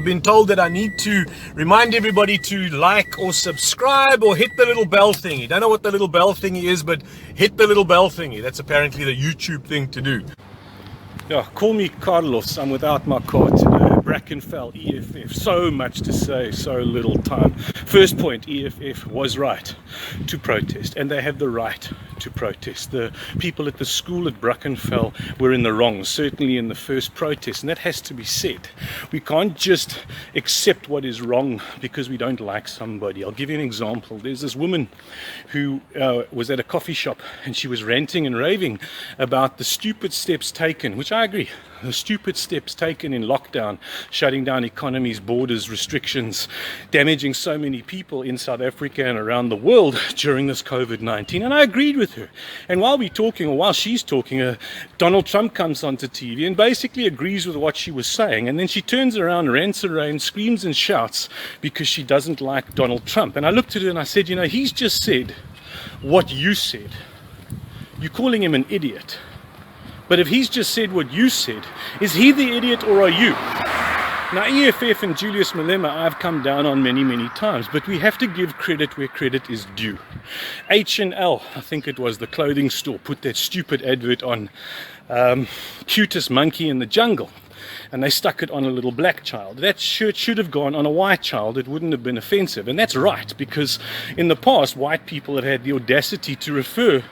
I've been told that I need to remind everybody to like or subscribe or hit the little bell thingy. Don't know what the little bell thingy is, but hit the little bell thingy. That's apparently the YouTube thing to do. Yeah, call me Carlos. I'm without my car today. Brackenfell, EFF. So much to say, so little time. First point, EFF was right to protest, and they have the right to protest. The people at the school at Brackenfell were in the wrong, certainly in the first protest, and that has to be said. We can't just accept what is wrong because we don't like somebody. I'll give you an example. There's this woman who was at a coffee shop, and she was ranting and raving about the stupid steps taken, which I agree, the stupid steps taken in lockdown, shutting down economies, borders, restrictions, damaging so many people in South Africa and around the world during this COVID-19. And I agreed with her. And while we're talking, or while she's talking, Donald Trump comes onto TV and basically agrees with what she was saying. And then she turns around, rants and raves, screams and shouts because she doesn't like Donald Trump. And I looked at her and I said, you know, he's just said what you said. You're calling him an idiot. But if he's just said what you said, is he the idiot or are you? Now, EFF and Julius Malema I've come down on many, many times, but we have to give credit where credit is due. H&L, I think it was, the clothing store, put that stupid advert on cutest monkey in the jungle. And they stuck it on a little black child. That shirt should have gone on a white child. It wouldn't have been offensive. And that's right, because in the past, white people have had the audacity to refer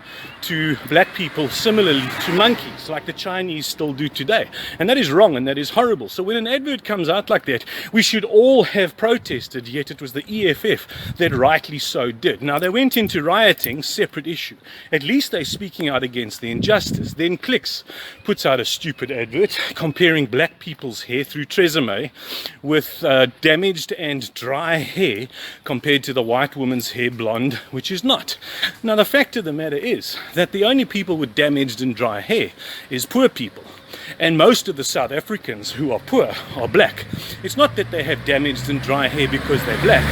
to black people similarly to monkeys, like the Chinese still do today. And that is wrong and that is horrible. So when an advert comes out like that, we should all have protested, yet it was the EFF that rightly so did. Now, they went into rioting, separate issue. At least they're speaking out against the injustice. Then Clicks puts out a stupid advert comparing black people's hair through Tresemme with damaged and dry hair compared to the white woman's hair, blonde, which is not. Now, the fact of the matter is that the only people with damaged and dry hair is poor people. And most of the South Africans who are poor are black. It's not that they have damaged and dry hair because they're black.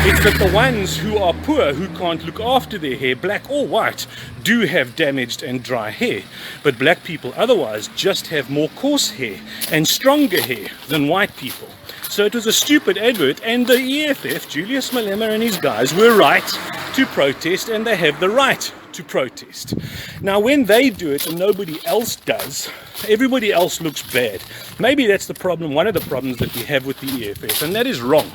It's that the ones who are poor, who can't look after their hair, black or white, do have damaged and dry hair. But black people otherwise just have more coarse hair and stronger hair than white people. So it was a stupid advert, and the EFF, Julius Malema and his guys, were right to protest, and they have the right to protest. Now, when they do it and nobody else does, everybody else looks bad. Maybe that's the problem, one of the problems that we have with the EFF, and that is wrong.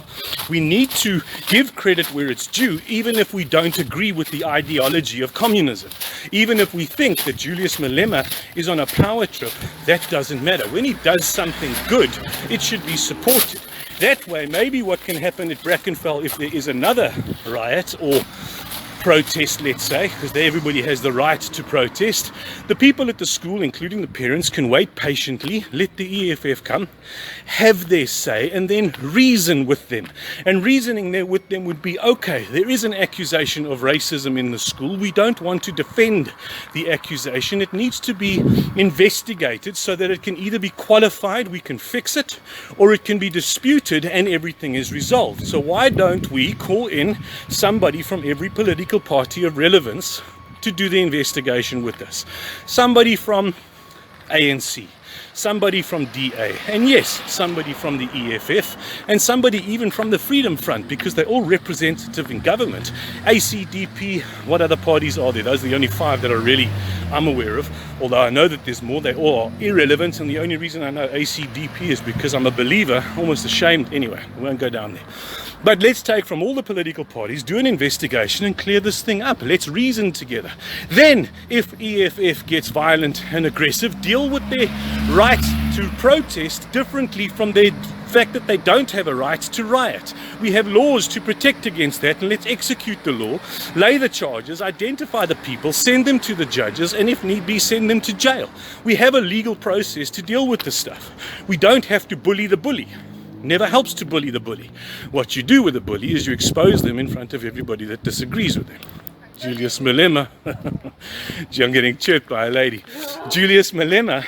We need to give credit where it's due, even if we don't agree with the ideology of communism. Even if we think that Julius Malema is on a power trip, that doesn't matter. When he does something good, it should be supported. That way, maybe what can happen at Brackenfell, if there is another riot or protest, let's say, because everybody has the right to protest, the people at the school, including the parents, can wait patiently, let the EFF come, have their say, and then reason with them. And reasoning there with them would be, okay, there is an accusation of racism in the school. We don't want to defend the accusation. It needs to be investigated so that it can either be qualified, we can fix it, or it can be disputed and everything is resolved. So why don't we call in somebody from every political party of relevance to do the investigation with us? Somebody from ANC, somebody from DA, and yes, somebody from the EFF, and somebody even from the Freedom Front, because they're all representative in government. ACDP, what other parties are there? Those are the only 5 that are really I'm aware of, although I know that there's more. They all are irrelevant, and the only reason I know ACDP is because I'm a believer, almost ashamed. Anyway, we won't go down there. But let's take from all the political parties, do an investigation and clear this thing up. Let's reason together. Then, if EFF gets violent and aggressive, deal with their right to protest differently from their fact that they don't have a right to riot. We have laws to protect against that, and let's execute the law, lay the charges, identify the people, send them to the judges, and if need be, send them to jail. We have a legal process to deal with this stuff. We don't have to bully the bully. Never helps to bully the bully. What you do with the bully is you expose them in front of everybody that disagrees with them. Julius Malema, I'm getting chirped by a lady. Julius Malema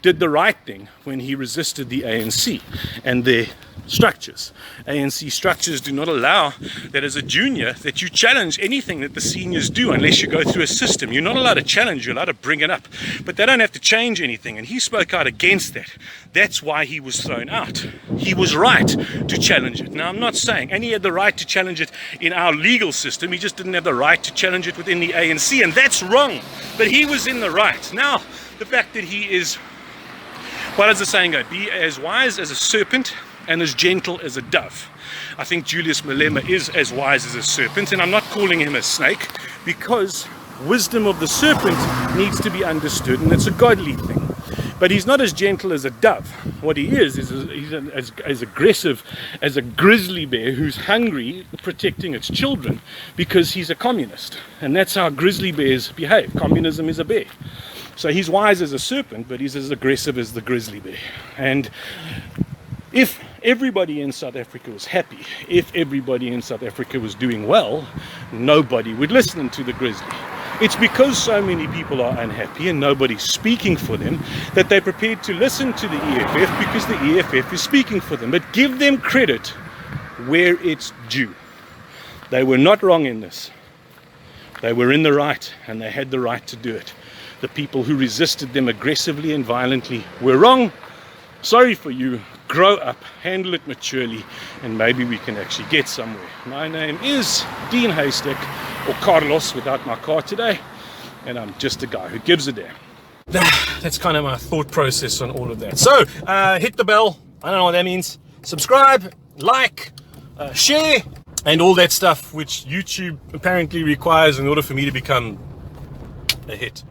did the right thing when he resisted the ANC and their structures. ANC structures do not allow that as a junior that you challenge anything that the seniors do unless you go through a system. You're not allowed to challenge, you're allowed to bring it up. But they don't have to change anything, and he spoke out against that. That's why he was thrown out. He was right to challenge it. Now, I'm not saying, and he had the right to challenge it in our legal system, he just didn't have the right to challenge it within the ANC, and that's wrong. But he was in the right. Now, the fact that he is, what does the saying go? Be as wise as a serpent and as gentle as a dove. I think Julius Malema is as wise as a serpent, and I'm not calling him a snake, because wisdom of the serpent needs to be understood, and it's a godly thing. But he's not as gentle as a dove. What he is he's as aggressive as a grizzly bear who's hungry, protecting its children, because he's a communist. And that's how grizzly bears behave. Communism is a bear. So he's wise as a serpent, but he's as aggressive as the grizzly bear. And if everybody in South Africa was happy, if everybody in South Africa was doing well, nobody would listen to the grizzly. It's because so many people are unhappy and nobody's speaking for them that they're prepared to listen to the EFF, because the EFF is speaking for them. But give them credit where it's due. They were not wrong in this. They were in the right, and they had the right to do it. The people who resisted them aggressively and violently were wrong. Sorry for you. Grow up, handle it maturely, and maybe we can actually get somewhere. My name is Dean Haystack, or Carlos without my car today, and I'm just a guy who gives a damn. That's kind of my thought process on all of that. So, hit the bell. I don't know what that means. Subscribe, like, share, and all that stuff which YouTube apparently requires in order for me to become a hit.